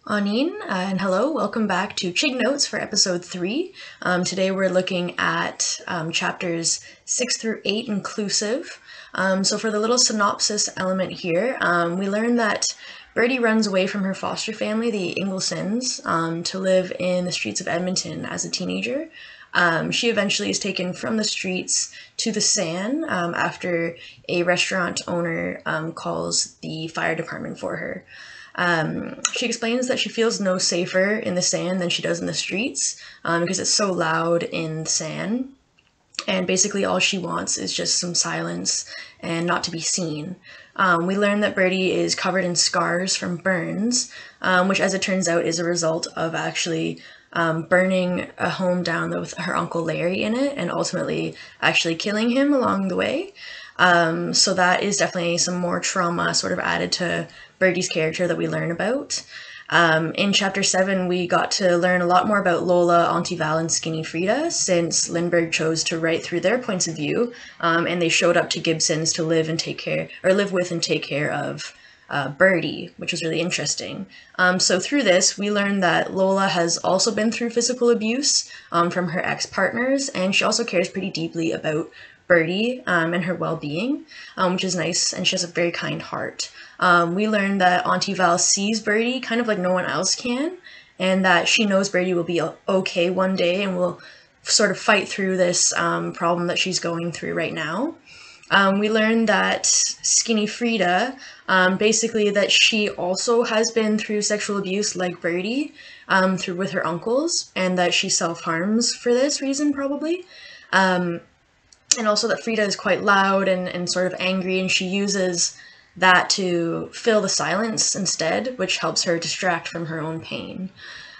Anine, and hello, welcome back to ChigNotes for episode 3. Today we're looking at chapters 6 through 8 inclusive. So for the little synopsis element here, we learn that Birdie runs away from her foster family, the Inglesons, to live in the streets of Edmonton as a teenager. She eventually is taken from the streets to the sand after a restaurant owner calls the fire department for her. She explains that she feels no safer in the sand than she does in the streets because it's so loud in the sand. And basically all she wants is just some silence and not to be seen. We learn that Birdie is covered in scars from burns, which as it turns out is a result of actually burning a home down with her Uncle Larry in it and ultimately actually killing him along the way. So that is definitely some more trauma sort of added to Birdie's character that we learn about. In chapter 7, we got to learn a lot more about Lola, Auntie Val, and Skinny Frida, since Lindbergh chose to write through their points of view, and they showed up to Gibson's to live with and take care of Birdie, which was really interesting. So through this, we learned that Lola has also been through physical abuse from her ex-partners, and she also cares pretty deeply about Birdie and her well-being, which is nice, and she has a very kind heart. We learned that Auntie Val sees Birdie kind of like no one else can, and that she knows Birdie will be okay one day and will sort of fight through this problem that she's going through right now. We learned that Skinny Frida, basically that she also has been through sexual abuse like Birdie with her uncles, and that she self-harms for this reason probably. And also that Frida is quite loud and sort of angry, and she uses that to fill the silence instead, which helps her distract from her own pain.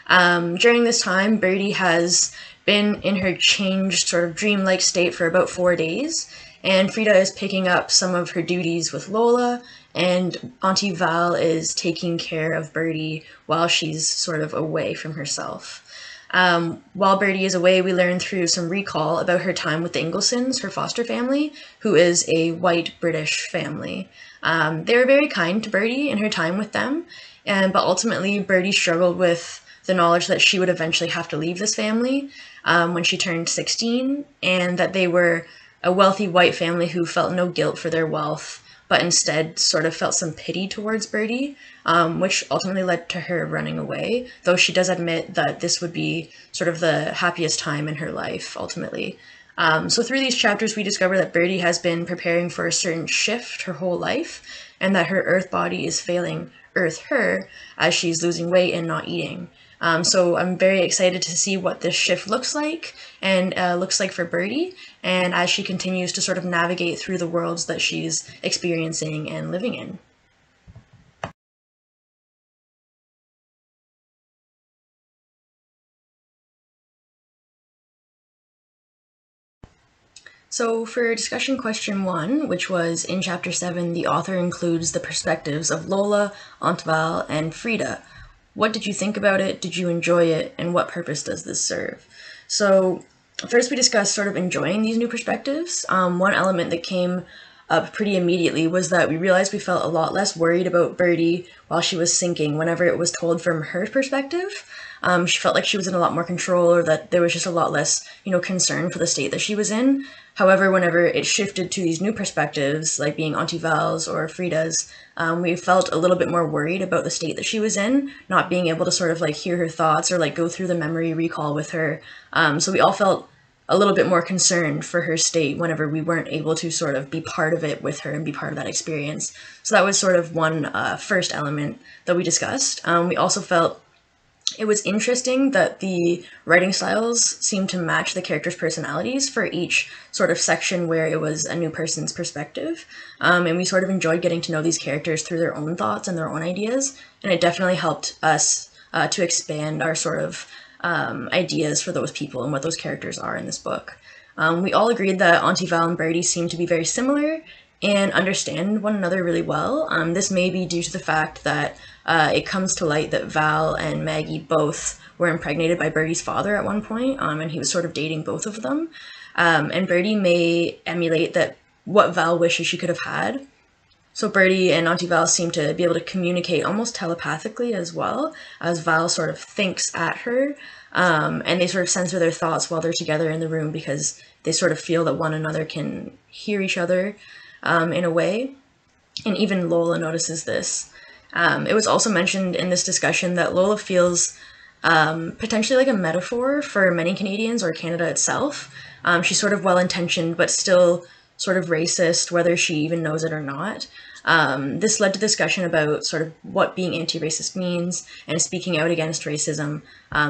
During this time, Birdie has been in her changed sort of dreamlike state for about 4 days, and Frida is picking up some of her duties with Lola, and Auntie Val is taking care of Birdie while she's sort of away from herself. While Birdie is away, we learn through some recall about her time with the Inglesons, her foster family, who is a white British family. They were very kind to Birdie in her time with them, but ultimately Birdie struggled with the knowledge that she would eventually have to leave this family when she turned 16, and that they were a wealthy white family who felt no guilt for their wealth, but instead sort of felt some pity towards Birdie, which ultimately led to her running away, though she does admit that this would be sort of the happiest time in her life, ultimately. So through these chapters, we discover that Birdie has been preparing for a certain shift her whole life, and that her earth body is failing earth her as she's losing weight and not eating. So I'm very excited to see what this shift looks like and looks like for Birdie, and as she continues to sort of navigate through the worlds that she's experiencing and living in. So for discussion question 1, which was in chapter 7, the author includes the perspectives of Lola, Aunt Val, and Frida. What did you think about it? Did you enjoy it? And what purpose does this serve? So first we discussed sort of enjoying these new perspectives. One element that came up pretty immediately was that we realized we felt a lot less worried about Birdie while she was sinking whenever it was told from her perspective. She felt like she was in a lot more control, or that there was just a lot less, concern for the state that she was in. However, whenever it shifted to these new perspectives, like being Auntie Val's or Frida's, we felt a little bit more worried about the state that she was in, not being able to sort of like hear her thoughts or like go through the memory recall with her. So we all felt a little bit more concerned for her state whenever we weren't able to sort of be part of it with her and be part of that experience. So that was sort of one first element that we discussed. We also felt it was interesting that the writing styles seemed to match the characters' personalities for each sort of section where it was a new person's perspective. And we sort of enjoyed getting to know these characters through their own thoughts and their own ideas. And it definitely helped us to expand our sort of ideas for those people and what those characters are in this book. We all agreed that Auntie Val and Birdie seemed to be very similar and understand one another really well. This may be due to the fact that it comes to light that Val and Maggie both were impregnated by Birdie's father at one point, and he was sort of dating both of them. And Birdie may emulate what Val wishes she could have had. So Birdie and Auntie Val seem to be able to communicate almost telepathically as well, as Val sort of thinks at her, and they sort of censor their thoughts while they're together in the room because they sort of feel that one another can hear each other in a way. And even Lola notices this. It was also mentioned in this discussion that Lola feels potentially like a metaphor for many Canadians or Canada itself. She's sort of well-intentioned, but still sort of racist, whether she even knows it or not. This led to discussion about sort of what being anti-racist means and speaking out against racism,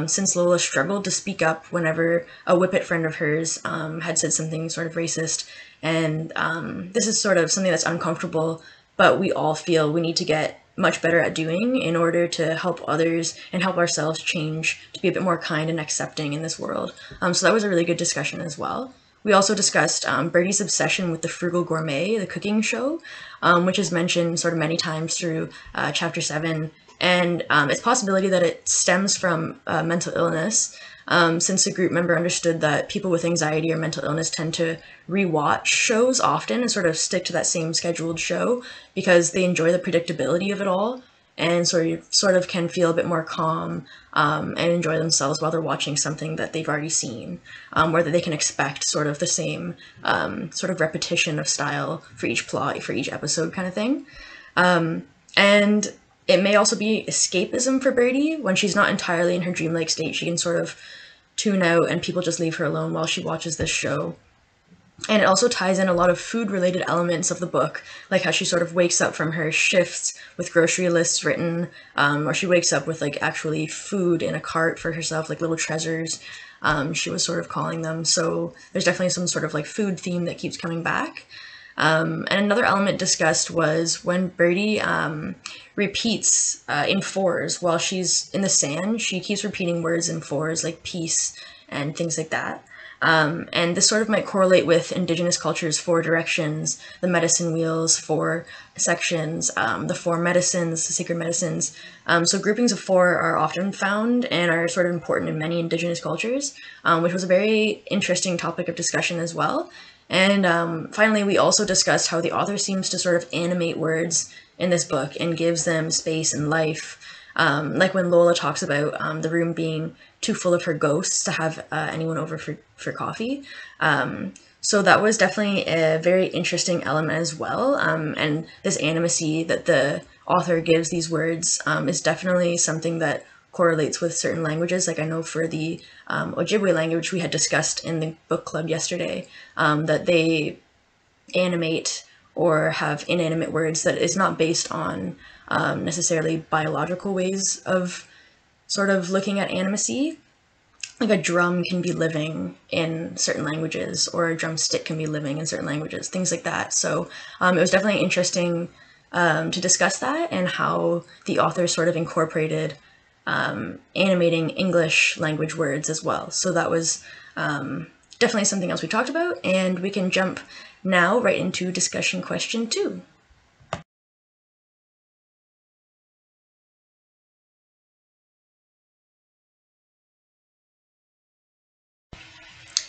since Lola struggled to speak up whenever a Whippet friend of hers had said something sort of racist. And this is sort of something that's uncomfortable, but we all feel we need to get much better at doing in order to help others and help ourselves change to be a bit more kind and accepting in this world. So that was a really good discussion as well. We also discussed Birdie's obsession with the Frugal Gourmet, the cooking show, which is mentioned sort of many times through Chapter 7, and its possibility that it stems from mental illness, since the group member understood that people with anxiety or mental illness tend to rewatch shows often and sort of stick to that same scheduled show because they enjoy the predictability of it all and sort of can feel a bit more calm and enjoy themselves while they're watching something that they've already seen, where they can expect sort of the same sort of repetition of style for each plot, for each episode kind of thing. And it may also be escapism for Birdie. When she's not entirely in her dreamlike state, she can sort of tune out and people just leave her alone while she watches this show. And it also ties in a lot of food-related elements of the book, like how she sort of wakes up from her shifts with grocery lists written, or she wakes up with like actually food in a cart for herself, like little treasures, she was sort of calling them. So there's definitely some sort of like food theme that keeps coming back. And another element discussed was when Birdie repeats in fours while she's in the sand, she keeps repeating words in fours like peace and things like that. And this sort of might correlate with Indigenous culture's four directions, the medicine wheels, four sections, the four medicines, the sacred medicines. So groupings of four are often found and are sort of important in many Indigenous cultures, which was a very interesting topic of discussion as well. And finally, we also discussed how the author seems to sort of animate words in this book and gives them space and life. Like when Lola talks about the room being too full of her ghosts to have anyone over for coffee. So that was definitely a very interesting element as well. And this animacy that the author gives these words is definitely something that correlates with certain languages. Like I know for the Ojibwe language we had discussed in the book club yesterday, that they animate or have inanimate words that is not based on necessarily biological ways of sort of looking at animacy. Like a drum can be living in certain languages, or a drumstick can be living in certain languages, things like that. So it was definitely interesting to discuss that and how the author sort of incorporated animating English language words as well. So that was definitely something else we talked about, and we can jump now right into discussion question 2.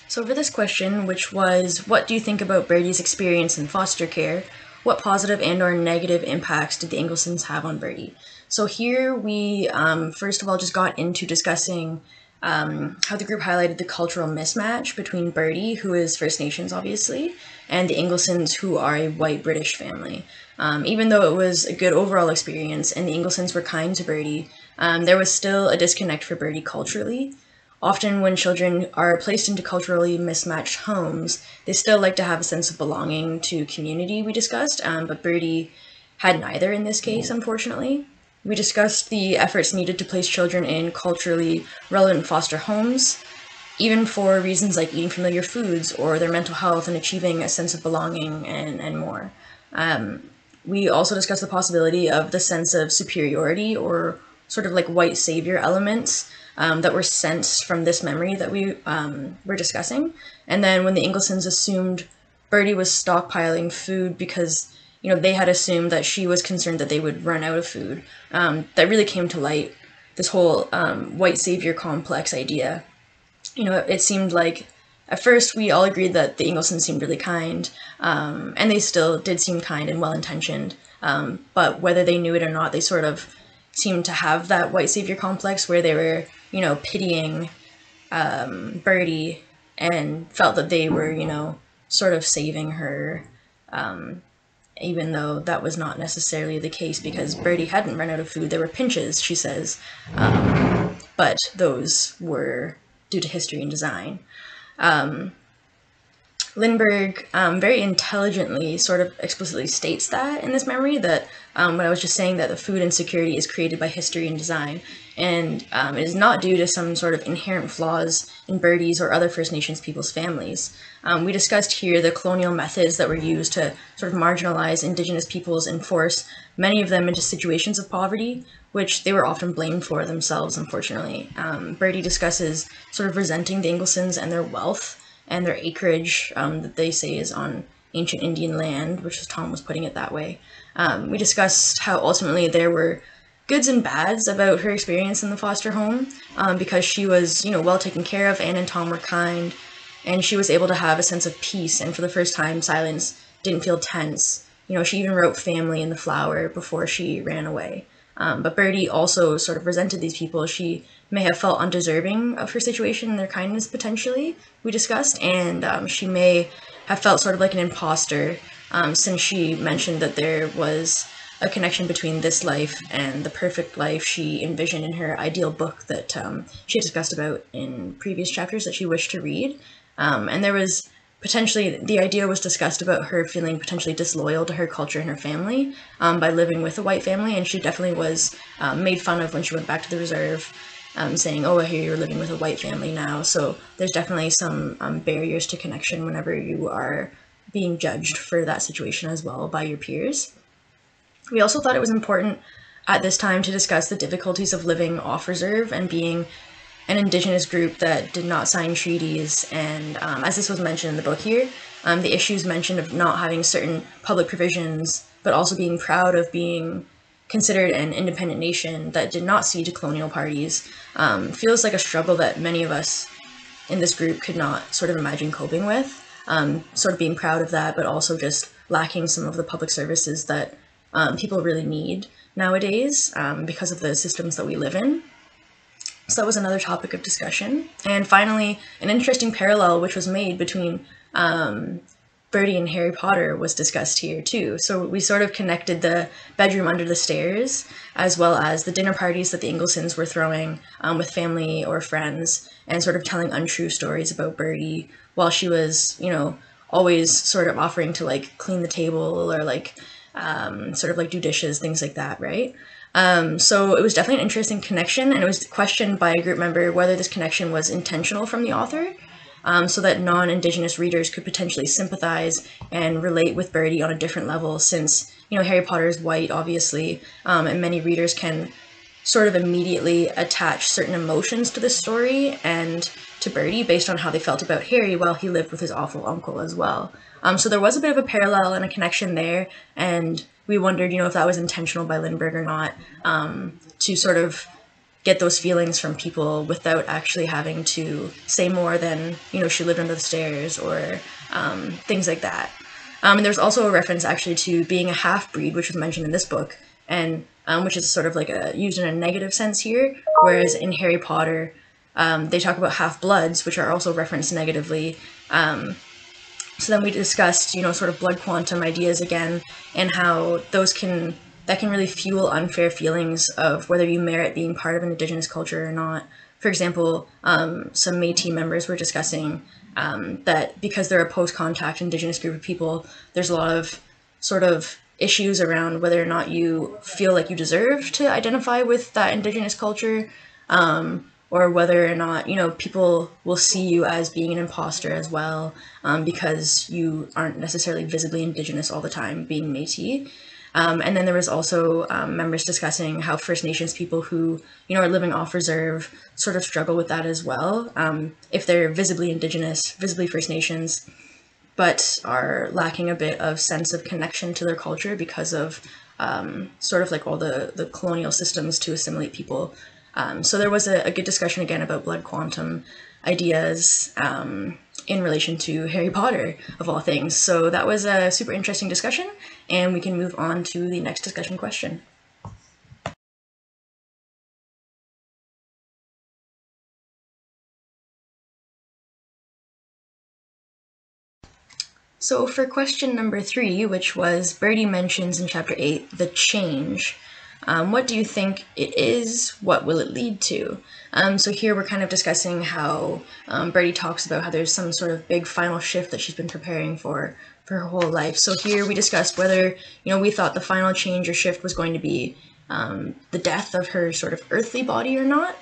So for this question, which was, what do you think about Birdie's experience in foster care? What positive and or negative impacts did the Inglesons have on Birdie? So here we, first of all, just got into discussing how the group highlighted the cultural mismatch between Birdie, who is First Nations, obviously, and the Inglesons, who are a white British family. Even though it was a good overall experience and the Inglesons were kind to Birdie, there was still a disconnect for Birdie culturally. Often when children are placed into culturally mismatched homes, they still like to have a sense of belonging to community, we discussed, but Birdie had neither in this case, unfortunately. We discussed the efforts needed to place children in culturally relevant foster homes, even for reasons like eating familiar foods or their mental health and achieving a sense of belonging and more. We also discussed the possibility of the sense of superiority or sort of like white savior elements that were sensed from this memory that we were discussing. And then when the Inglesons assumed Birdie was stockpiling food because, you know, they had assumed that she was concerned that they would run out of food, that really came to light, this whole white savior complex idea. You know, it seemed like at first we all agreed that the Inglesons seemed really kind, and they still did seem kind and well-intentioned, but whether they knew it or not, they sort of seemed to have that white savior complex where they were, pitying Birdie and felt that they were, sort of saving her, even though that was not necessarily the case because Birdie hadn't run out of food. There were pinches, she says, but those were due to history and design. Lindbergh very intelligently sort of explicitly states that in this memory, that what I was just saying, that the food insecurity is created by history and design, and it is not due to some sort of inherent flaws in Birdie's or other First Nations people's families. We discussed here the colonial methods that were used to sort of marginalize Indigenous peoples and force many of them into situations of poverty, which they were often blamed for themselves, unfortunately. Birdie discusses sort of resenting the Inglesons and their wealth and their acreage that they say is on ancient Indian land, which is Tom was putting it that way. We discussed how ultimately there were goods and bads about her experience in the foster home, because she was, well taken care of. Anne and Tom were kind, and she was able to have a sense of peace, and for the first time, silence didn't feel tense. She even wrote family in the flower before she ran away. But Birdie also sort of resented these people. She may have felt undeserving of her situation and their kindness, potentially, we discussed, and she may have felt sort of like an imposter, since she mentioned that there was a connection between this life and the perfect life she envisioned in her ideal book that she discussed about in previous chapters that she wished to read. And there was potentially, the idea was discussed about her feeling potentially disloyal to her culture and her family by living with a white family, and she definitely was made fun of when she went back to the reserve, saying, oh, I hear you're living with a white family now. So there's definitely some barriers to connection whenever you are being judged for that situation as well by your peers. We also thought it was important at this time to discuss the difficulties of living off reserve and being an Indigenous group that did not sign treaties, and as this was mentioned in the book here, the issues mentioned of not having certain public provisions, but also being proud of being considered an independent nation that did not cede to colonial parties, feels like a struggle that many of us in this group could not sort of imagine coping with, sort of being proud of that, but also just lacking some of the public services that people really need nowadays because of the systems that we live in. So that was another topic of discussion. And finally, an interesting parallel which was made between Birdie and Harry Potter was discussed here too. So we sort of connected the bedroom under the stairs as well as the dinner parties that the Inglesons were throwing with family or friends, and sort of telling untrue stories about Birdie while she was, always sort of offering to like clean the table or like sort of like do dishes, things like that, right? So it was definitely an interesting connection, and it was questioned by a group member whether this connection was intentional from the author, so that non-Indigenous readers could potentially sympathize and relate with Birdie on a different level, since, Harry Potter is white, obviously, and many readers can sort of immediately attach certain emotions to this story and to Birdie based on how they felt about Harry while he lived with his awful uncle as well. So there was a bit of a parallel and a connection there, and we wondered, if that was intentional by Lindbergh or not, to sort of get those feelings from people without actually having to say more than, she lived under the stairs or things like that. And there's also a reference actually to being a half-breed, which was mentioned in this book, and which is sort of like used in a negative sense here, whereas in Harry Potter, they talk about half-bloods, which are also referenced negatively. So then we discussed, sort of blood quantum ideas again, and how that can really fuel unfair feelings of whether you merit being part of an Indigenous culture or not. For example, some Métis members were discussing that because they're a post-contact Indigenous group of people, there's a lot of sort of issues around whether or not you feel like you deserve to identify with that Indigenous culture, or whether or not, people will see you as being an imposter as well, because you aren't necessarily visibly Indigenous all the time, being Métis. And then there was also members discussing how First Nations people who, are living off reserve sort of struggle with that as well, if they're visibly Indigenous, visibly First Nations, but are lacking a bit of sense of connection to their culture because of sort of like all the colonial systems to assimilate people. So there was a good discussion again about blood quantum, ideas in relation to Harry Potter, of all things. So that was a super interesting discussion, and we can move on to the next discussion question. So for question number 3, which was Birdie mentions in chapter 8, the change. What do you think it is? What will it lead to? So here we're kind of discussing how Birdie talks about how there's some sort of big final shift that she's been preparing for her whole life. So here we discussed whether, we thought the final change or shift was going to be the death of her sort of earthly body or not.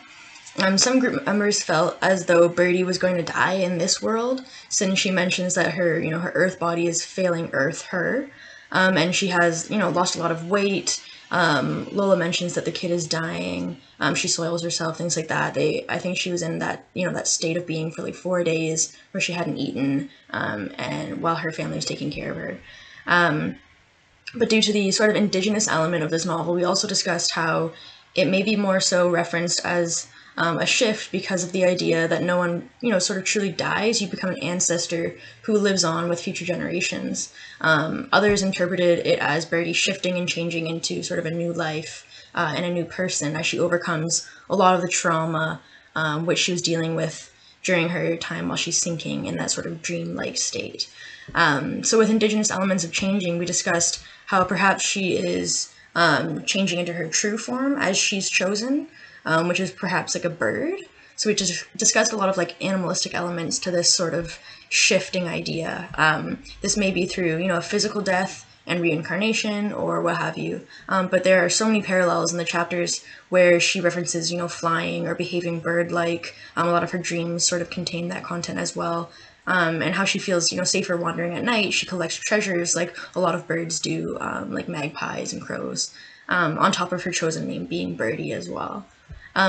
Some group members felt as though Birdie was going to die in this world, since she mentions that her, her Earth body is failing Earth her, and she has, lost a lot of weight. Lola mentions that the kid is dying. She soils herself, things like that. I think she was in that, that state of being for like 4 days where she hadn't eaten, and while her family was taking care of her. But due to the sort of Indigenous element of this novel, we also discussed how it may be more so referenced as a shift because of the idea that no one, sort of truly dies. You become an ancestor who lives on with future generations. Others interpreted it as Birdie shifting and changing into sort of a new life and a new person as she overcomes a lot of the trauma which she was dealing with during her time while she's sinking in that sort of dreamlike state. So with Indigenous elements of changing, we discussed how perhaps she is changing into her true form as she's chosen, which is perhaps like a bird. So we just discussed a lot of like animalistic elements to this sort of shifting idea. This may be through, a physical death and reincarnation or what have you. But there are so many parallels in the chapters where she references, flying or behaving bird-like. A lot of her dreams sort of contain that content as well. And how she feels, safer wandering at night. She collects treasures like a lot of birds do, like magpies and crows, on top of her chosen name being Birdie as well.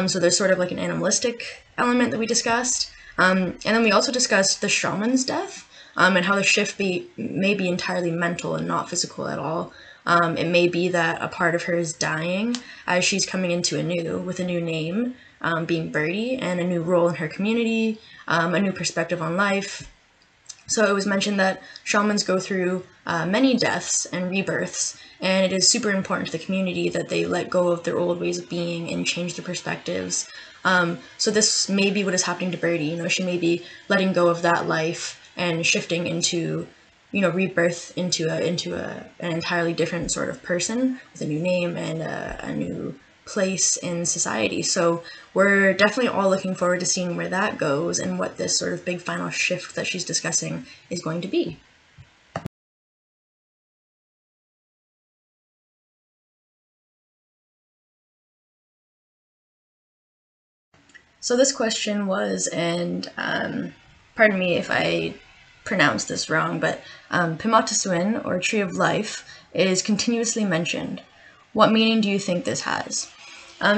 So there's sort of like an animalistic element that we discussed. And then we also discussed the shaman's death, and how the shift may be entirely mental and not physical at all. It may be that a part of her is dying as she's coming into with a new name, being Birdie, and a new role in her community, a new perspective on life. So it was mentioned that shamans go through many deaths and rebirths, and it is super important to the community that they let go of their old ways of being and change their perspectives. So this may be what is happening to Birdie. She may be letting go of that life and shifting into, rebirth into an entirely different sort of person with a new name and a new place in society. So we're definitely all looking forward to seeing where that goes and what this sort of big final shift that she's discussing is going to be. So this question was, and pardon me if I pronounce this wrong, but Pimatasuin, or Tree of Life, is continuously mentioned. What meaning do you think this has?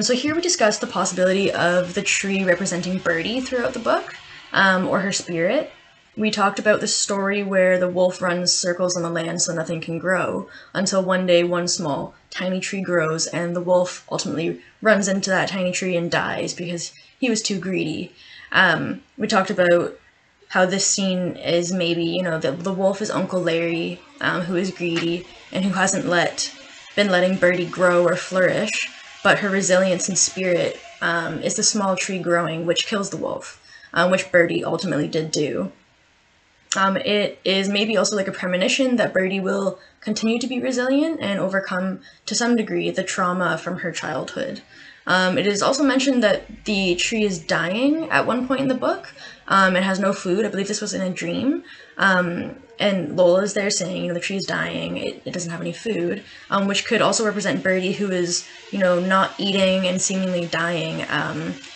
So here we discussed the possibility of the tree representing Birdie throughout the book, or her spirit. We talked about the story where the wolf runs circles on the land so nothing can grow, until one day one small, tiny tree grows, and the wolf ultimately runs into that tiny tree and dies because he was too greedy. We talked about how this scene is maybe, the wolf is Uncle Larry, who is greedy and who hasn't been letting Birdie grow or flourish, but her resilience and spirit is the small tree growing, which kills the wolf, which Birdie ultimately did do. It is maybe also like a premonition that Birdie will continue to be resilient and overcome, to some degree, the trauma from her childhood. It is also mentioned that the tree is dying at one point in the book. It has no food. I believe this was in a dream. And Lola is there saying, the tree is dying. It doesn't have any food, which could also represent Birdie, who is, not eating and seemingly dying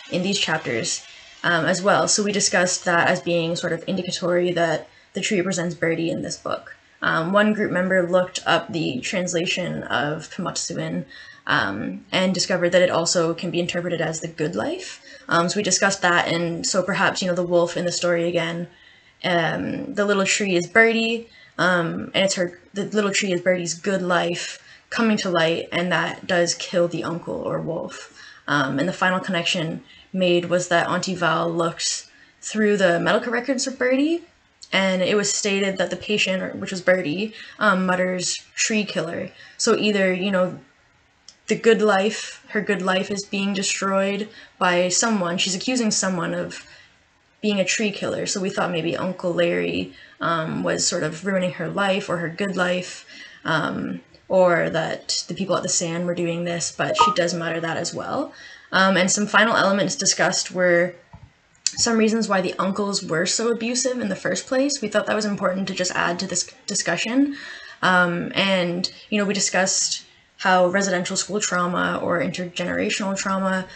in these chapters as well. So we discussed that as being sort of indicatory that the tree represents Birdie in this book. One group member looked up the translation of Pimatasuin and discovered that it also can be interpreted as the good life. So we discussed that, and so perhaps, the wolf in the story again, the little tree is Birdie, and the little tree is Birdie's good life coming to light, and that does kill the uncle or wolf. And the final connection made was that Auntie Val looks through the medical records of Birdie, and it was stated that the patient, which was Birdie, mutters tree killer. So either, her good life is being destroyed by someone. She's accusing someone of being a tree killer. So we thought maybe Uncle Larry was sort of ruining her life or her good life, or that the people at the sand were doing this, but she does mutter that as well. And some final elements discussed were some reasons why the uncles were so abusive in the first place. We thought that was important to just add to this discussion. And, we discussed how residential school trauma or intergenerational trauma,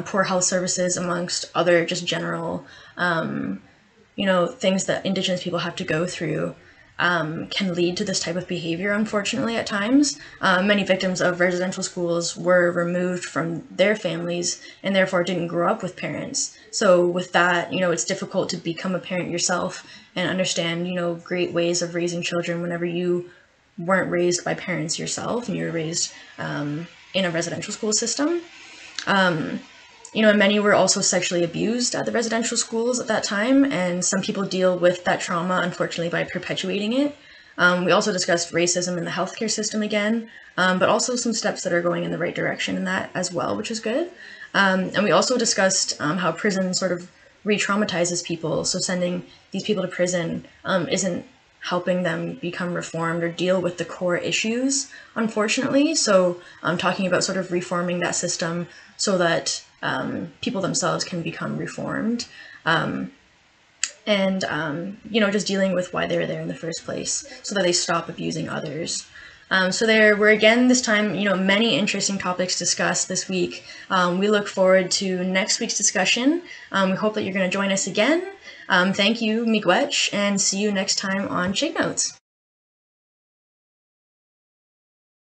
poor health services, amongst other just general, things that Indigenous people have to go through, can lead to this type of behavior, unfortunately, at times. Many victims of residential schools were removed from their families and therefore didn't grow up with parents. So with that, it's difficult to become a parent yourself and understand, great ways of raising children whenever you weren't raised by parents yourself and you were raised in a residential school system. And many were also sexually abused at the residential schools at that time, and some people deal with that trauma, unfortunately, by perpetuating it. We also discussed racism in the healthcare system again, but also some steps that are going in the right direction in that as well, which is good. And we also discussed how prison sort of re-traumatizes people, so sending these people to prison isn't helping them become reformed or deal with the core issues, unfortunately. So talking about sort of reforming that system so that people themselves can become reformed, and just dealing with why they were there in the first place so that they stop abusing others. So there were, again, this time, many interesting topics discussed this week. We look forward to next week's discussion. We hope that you're going to join us again. Thank you, miigwech, and see you next time on ChigNotes.